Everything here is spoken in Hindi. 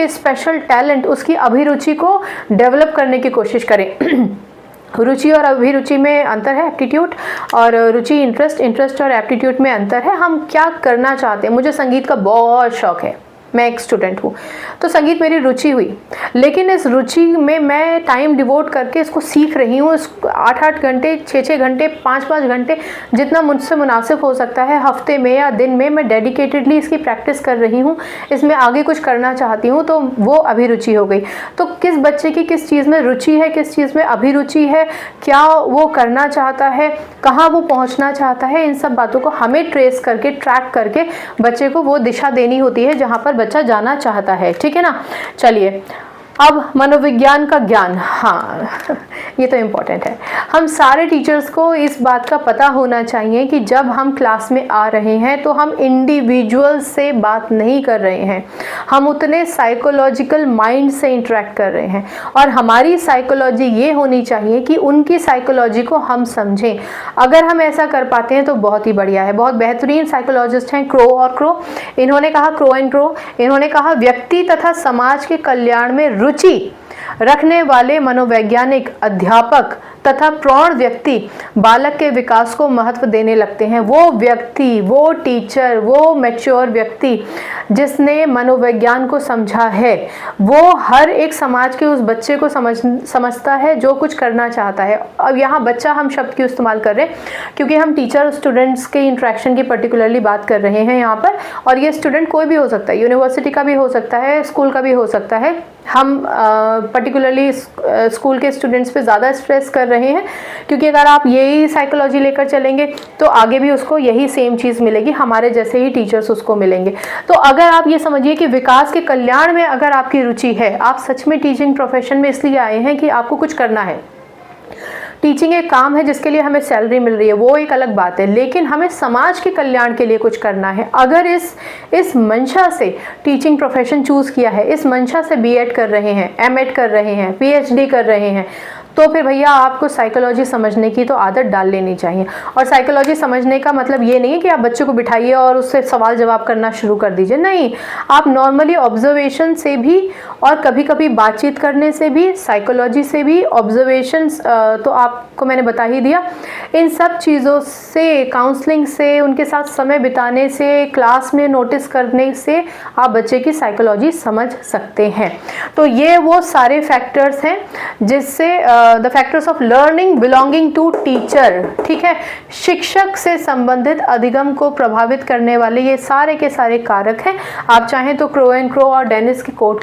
उसके स्पेशल टैलेंट, उसकी अभिरुचि को डेवलप करने की कोशिश करें। रुचि और अभिरुचि में अंतर है, एप्टीट्यूड और रुचि, इंटरेस्ट और एप्टीट्यूड में अंतर है। हम क्या करना चाहते हैं। मुझे संगीत का बहुत शौक है, मैं एक स्टूडेंट हूँ, तो संगीत मेरी रुचि हुई, लेकिन इस रुचि में मैं टाइम डिवोट करके इसको सीख रही हूँ। 8-8 घंटे, 6-6 घंटे, 5-5 घंटे, जितना मुझसे मुनासिब हो सकता है हफ्ते में या दिन में, मैं डेडिकेटेडली इसकी प्रैक्टिस कर रही हूँ। इसमें आगे कुछ करना चाहती हूँ, तो वो अभिरुचि हो गई। तो किस बच्चे की किस चीज़ में रुचि है, किस चीज़ में अभिरुचि है, क्या वो करना चाहता है, कहाँ वो पहुँचना चाहता है, इन सब बातों को हमें ट्रेस करके, ट्रैक करके बच्चे को वो दिशा देनी होती है जहाँ पर बच्चा जाना चाहता है। ठीक है ना। चलिए, अब मनोविज्ञान का ज्ञान, हाँ ये तो इम्पॉर्टेंट है। हम सारे टीचर्स को इस बात का पता होना चाहिए कि जब हम क्लास में आ रहे हैं तो हम इंडिविजुअल से बात नहीं कर रहे हैं, हम उतने साइकोलॉजिकल माइंड से इंटरेक्ट कर रहे हैं, और हमारी साइकोलॉजी ये होनी चाहिए कि उनकी साइकोलॉजी को हम समझें। अगर हम ऐसा कर पाते हैं तो बहुत ही बढ़िया है। बहुत बेहतरीन साइकोलॉजिस्ट हैं क्रो और क्रो। इन्होंने कहा, क्रो एंड क्रो, इन्होंने कहा व्यक्ति तथा समाज के कल्याण में रुचि रखने वाले मनोवैज्ञानिक, अध्यापक तथा प्रौढ़ व्यक्ति बालक के विकास को महत्व देने लगते हैं। वो व्यक्ति, वो टीचर, वो मैच्योर व्यक्ति जिसने मनोविज्ञान को समझा है, वो हर एक समाज के उस बच्चे को समझता है जो कुछ करना चाहता है। अब यहाँ बच्चा हम शब्द क्यों इस्तेमाल कर रहे हैं, क्योंकि हम टीचर और स्टूडेंट्स के इंटरेक्शन की पर्टिकुलरली बात कर रहे हैं यहाँ पर, और ये स्टूडेंट कोई भी हो सकता है, यूनिवर्सिटी का भी हो सकता है, स्कूल का भी हो सकता है। हम पर्टिकुलरली स्कूल के स्टूडेंट्स पे ज़्यादा स्ट्रेस कर रहे हैं, क्योंकि अगर आप यही साइकोलॉजी लेकर चलेंगे तो आगे भी उसको यही सेम चीज़ मिलेगी, हमारे जैसे ही टीचर्स उसको मिलेंगे। तो अगर आप ये समझिए कि विकास के कल्याण में अगर आपकी रुचि है, आप सच में टीचिंग प्रोफेशन में इसलिए आए हैं कि आपको कुछ करना है। टीचिंग एक काम है जिसके लिए हमें सैलरी मिल रही है, वो एक अलग बात है, लेकिन हमें समाज के कल्याण के लिए कुछ करना है। अगर इस मंशा से टीचिंग प्रोफेशन चूज़ किया है, इस मंशा से बीएड कर रहे हैं, एमएड कर रहे हैं, पीएचडी कर रहे हैं, तो फिर भैया आपको साइकोलॉजी समझने की तो आदत डाल लेनी चाहिए। और साइकोलॉजी समझने का मतलब ये नहीं है कि आप बच्चे को बिठाइए और उससे सवाल जवाब करना शुरू कर दीजिए, नहीं। आप नॉर्मली ऑब्जर्वेशन से भी और कभी कभी बातचीत करने से भी, साइकोलॉजी से भी, ऑब्जर्वेशंस तो आपको मैंने बता ही दिया, इन सब चीज़ों से, काउंसलिंग से, उनके साथ समय बिताने से, क्लास में नोटिस करने से आप बच्चे की साइकोलॉजी समझ सकते हैं। तो ये वो सारे फैक्टर्स हैं जिससे the factors of learning belonging to teacher, ठीक है, शिक्षक से संबंधित अधिगम को प्रभावित करने वाले ये सारे के सारे कारक हैं। आप चाहें तो क्रो एंड क्रो और डेनिस के कोड को